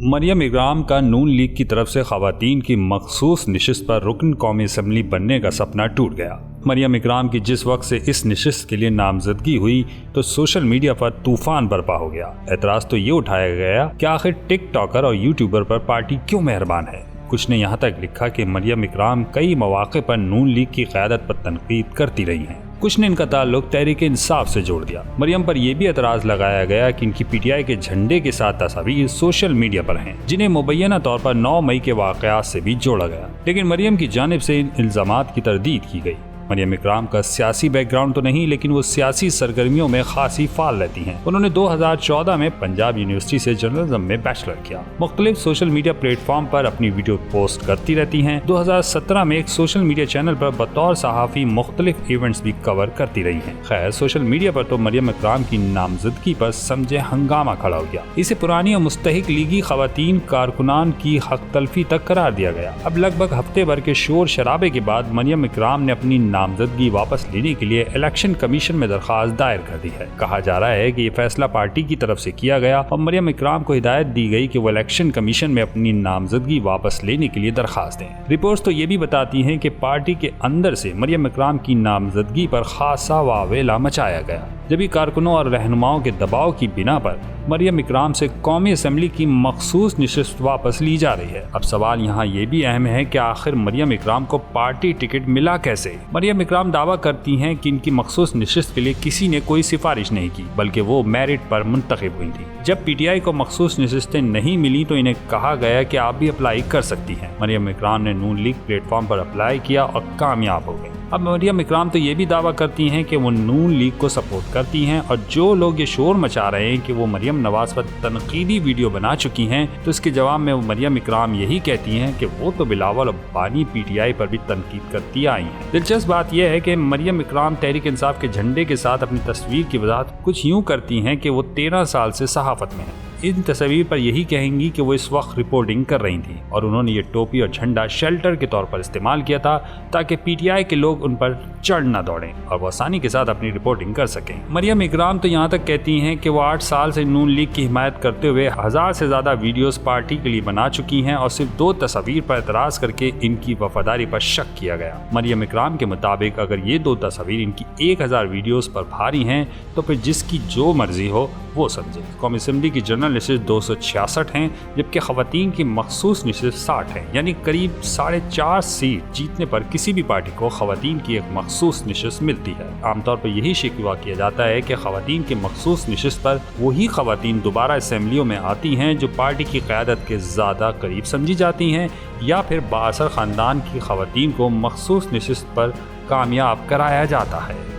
मरियम इकराम का नून लीग की तरफ से खवातीन की मखसूस निशिस्त पर रुकन कौमी असम्बली बनने का सपना टूट गया। मरियम इकराम की जिस वक्त से इस निशिस्त के लिए नामजदगी हुई तो सोशल मीडिया पर तूफान बर्पा हो गया। एतराज तो ये उठाया गया कि आखिर टिकटॉकर और यूट्यूबर पर पार्टी क्यों मेहरबान है। कुछ ने यहाँ तक लिखा कि मरियम इकराम कई मौके पर नून लीग की क़यादत पर तनकीद करती रही हैं। कुछ ने इनका ताल्लुक तहरीक इंसाफ से जोड़ दिया। मरियम पर यह भी एतराज लगाया गया कि इनकी पीटीआई के झंडे के साथ तस्वीर सोशल मीडिया पर हैं, जिन्हें मुबैना तौर पर 9 मई के वाक़यात से भी जोड़ा गया। लेकिन मरियम की जानिब से इन इल्ज़ामात की तरदीद की गई। मरियम इकराम का सियासी बैकग्राउंड तो नहीं, लेकिन वो सियासी सरगर्मियों में खासी फाल रहती हैं। उन्होंने 2014 में पंजाब यूनिवर्सिटी से जर्नलिज्म में बैचलर किया। मुख्तलिफ सोशल मीडिया प्लेटफॉर्म पर अपनी वीडियो पोस्ट करती रहती हैं। 2017 में एक सोशल मीडिया चैनल पर बतौर सहाफ़ी मुख्तलिफ इवेंट्स भी कवर करती रही हैं। खैर, सोशल मीडिया पर तो मरियम इकराम की नामजदगी पर समझे हंगामा खड़ा हो गया। इसे पुरानी और मुस्तहिक लीगी खवातीन कारकुनान की हक तलफी तक करार दिया गया। अब लगभग हफ्ते भर के शोर शराबे के बाद मरियम इकराम ने अपनी नामजदगी वापस लेने के लिए इलेक्शन कमीशन में दरखास्त दायर कर दी है। कहा जा रहा है कि ये फैसला पार्टी की तरफ से किया गया और मरियम इकराम को हिदायत दी गई कि वो इलेक्शन कमीशन में अपनी नामजदगी वापस लेने के लिए दरखास्त दें। रिपोर्ट्स तो ये भी बताती हैं कि पार्टी के अंदर से मरियम इकराम की नामजदगी पर खासा वावेला मचाया गया, जबकि कारकुनों और रहनुमाओं के दबाव की बिना पर मरियम इकराम से कौमी असम्बली की मखसूस निशिस्त वापस ली जा रही है। अब सवाल यहाँ ये भी अहम है कि आखिर मरियम इकराम को पार्टी टिकट मिला कैसे। मरियम इकराम दावा करती हैं कि इनकी मखसूस निशिस्त के लिए किसी ने कोई सिफारिश नहीं की, बल्कि वो मेरिट पर मुंतखब हुई थी। जब पीटीआई को मखसूस निशिस्तें नहीं मिली तो इन्हें कहा गया कि आप भी अप्लाई कर सकती हैं। मरियम इकराम ने नून लीग प्लेटफॉर्म पर अप्लाई किया और कामयाब हो गई। अब मरियम इकराम तो ये भी दावा करती हैं कि वो नून लीग को सपोर्ट करती हैं, और जो लोग ये शोर मचा रहे हैं कि वो मरियम नवाज पर तनकीदी वीडियो बना चुकी हैं, तो इसके जवाब में मरियम इकराम यही कहती हैं कि वो तो बिलावल और बानी पीटीआई पर भी तनकीद करती आई हैं। दिलचस्प बात यह है कि मरियम इकराम तहरीक इंसाफ के झंडे के साथ अपनी तस्वीर की वजाहत कुछ यूँ करती हैं कि वो 13 साल से सहाफत में हैं। इन तस्वीर पर यही कहेंगी कि वो इस वक्त रिपोर्टिंग कर रही थी और उन्होंने ये टोपी और झंडा शेल्टर के तौर पर इस्तेमाल किया था ताकि पीटीआई के लोग उन पर चढ़ न दौड़ें और वो आसानी के साथ अपनी रिपोर्टिंग कर सकें। मरियम इकराम तो यहाँ तक कहती हैं कि वो 8 साल से नून लीग की हिमायत करते हुए 1000 से ज़्यादा वीडियोस पार्टी के लिए बना चुकी हैं और सिर्फ 2 तस्वीर पर एतराज़ करके इनकी वफादारी पर शक किया गया। मरियम इकराम के मुताबिक अगर ये 2 तस्वीर इनकी 1000 वीडियोस पर भारी हैं तो फिर जिसकी जो मर्जी हो वो समझे। कौमी असम्बली की जनरल निशिस्त 266 हैं, जबकि खवातीन की मखसूस निशिस्त 60 हैं, यानी करीब 4.5 सीट जीतने पर किसी भी पार्टी को खवातीन की एक मखसूस निशिस्त मिलती है। आमतौर पर यही शिकवा किया जाता है कि खवातीन की मखसूस निशिस्त पर वही खवातीन दोबारा असम्बलियों में आती हैं जो पार्टी की क़यादत के ज़्यादा करीब समझी जाती हैं, या फिर बाअसर ख़ानदान की खवातीन को मखसूस निशिस्त पर कामयाब कराया जाता है।